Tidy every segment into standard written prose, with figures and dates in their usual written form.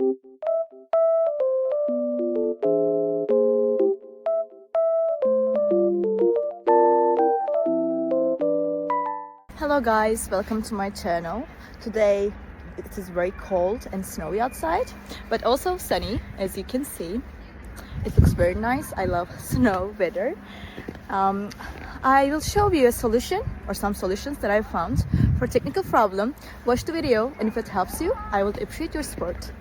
Hello guys, welcome to my channel. Today it is very cold and snowy outside, but also sunny, as you can see. It looks very nice. I love snow weather. I will show you a solution or some solutions that I found for technical problem. Watch the video, and if it helps you, I would appreciate your support.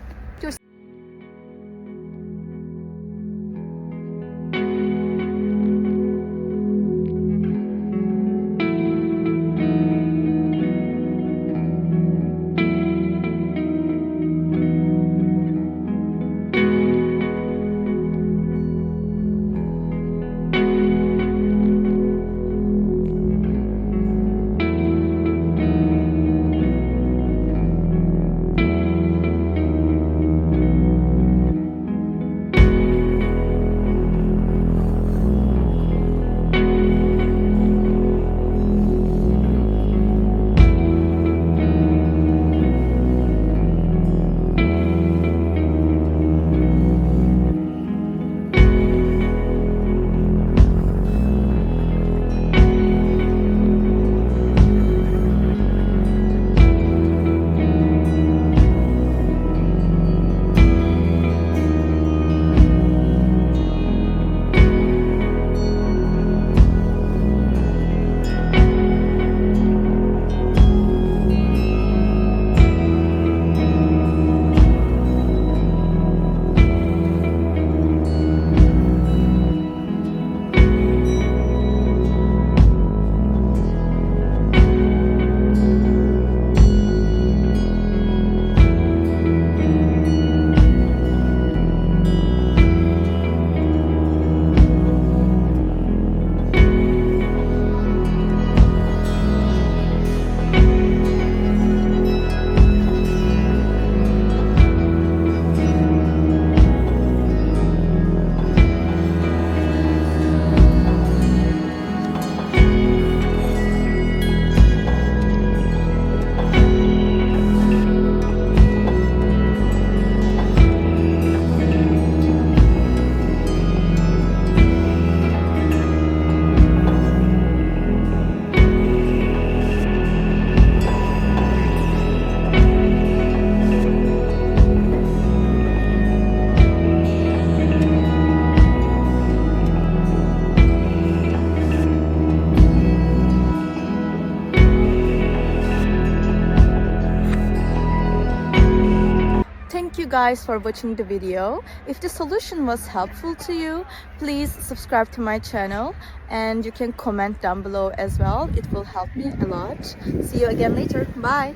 Thank you guys for watching the video. If the solution was helpful to you, please subscribe to my channel, and you can comment down below as well. It will help me a lot. See you again later. Bye.